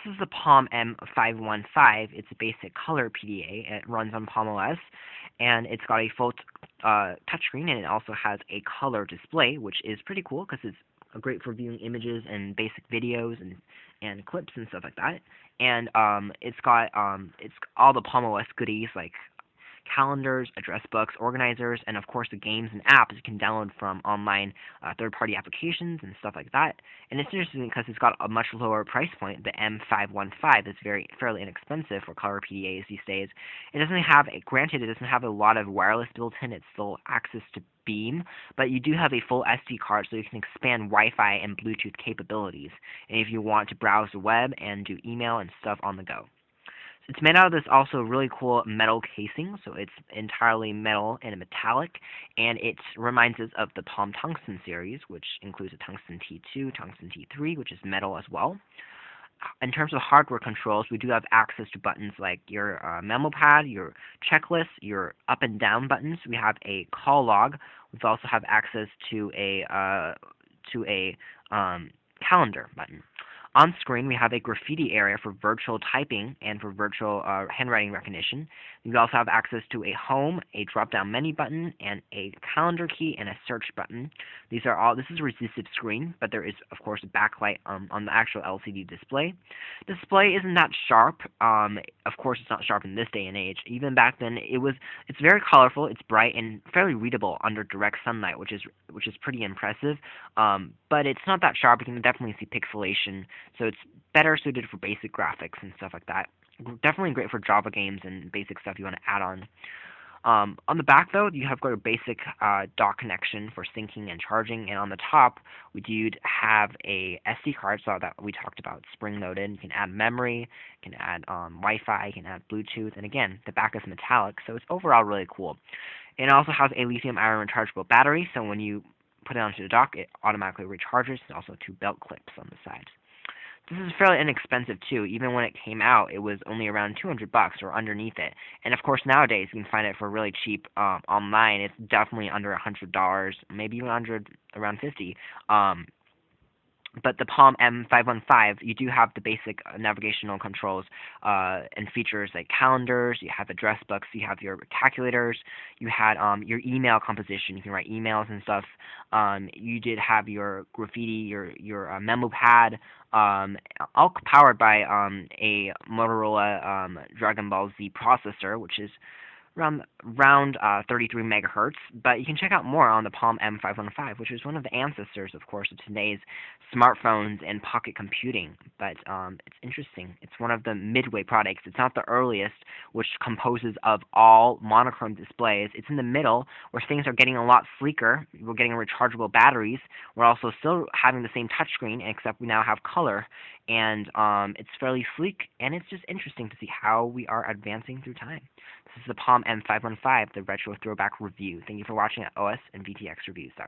This is the Palm M515. It's a basic color PDA. It runs on Palm OS, and it's got a full touchscreen, and it also has a color display, which is pretty cool because it's great for viewing images and basic videos and clips and stuff like that. And it's got it's all the Palm OS goodies like calendars, address books, organizers, and of course the games and apps you can download from online third-party applications and stuff like that. And it's interesting because it's got a much lower price point. The M515 is fairly inexpensive for color PDAs these days. It doesn't have, granted, it doesn't have a lot of wireless built in. It's still access to Beam, but you do have a full SD card, so you can expand Wi-Fi and Bluetooth capabilities. And if you want to browse the web and do email and stuff on the go. It's made out of this also really cool metal casing, so it's entirely metal and metallic, and it reminds us of the Palm Tungsten series, which includes a Tungsten T2, Tungsten T3, which is metal as well. In terms of hardware controls, we do have access to buttons like your memo pad, your checklist, your up and down buttons. We have a call log. We also have access to a calendar button. On screen, we have a graffiti area for virtual typing and for virtual handwriting recognition. We also have access to a home, a drop-down menu button, and a calendar key and a search button. This is a resistive screen, but there is, of course, a backlight on the actual LCD display. Display isn't that sharp. Of course, it's not sharp in this day and age. Even back then, it's very colorful, it's bright, and fairly readable under direct sunlight, which is pretty impressive. But it's not that sharp. You can definitely see pixelation. So it's better suited for basic graphics and stuff like that. Definitely great for Java games and basic stuff you want to add on. On the back, though, you have got a basic dock connection for syncing and charging, and on the top, we do have a SD card, so that we talked about spring-loaded. You can add memory, you can add Wi-Fi, you can add Bluetooth, and again, the back is metallic, so it's overall really cool. It also has a lithium-ion rechargeable battery, so when you put it onto the dock, it automatically recharges. There's also two belt clips on the side. This is fairly inexpensive too. Even when it came out, it was only around $200 or underneath it. And of course, nowadays you can find it for really cheap online. It's definitely under $100, maybe even around $50. But the Palm M515, you do have the basic navigational controls and features like calendars, you have address books, you have your calculators, you had your email composition, you can write emails and stuff. You did have your graffiti, your memo pad, all powered by a Motorola Dragon Ball Z processor, which is around 33 megahertz, but you can check out more on the Palm M515, which is one of the ancestors, of course, of today's smartphones and pocket computing. But it's interesting. It's one of the midway products. It's not the earliest, which composes of all monochrome displays. It's in the middle, where things are getting a lot sleeker. We're getting rechargeable batteries. We're also still having the same touchscreen, except we now have color, and it's fairly sleek, and it's just interesting to see how we are advancing through time. This is the Palm M515, the Retro Throwback Review. Thank you for watching at OS and VTXReviews.com.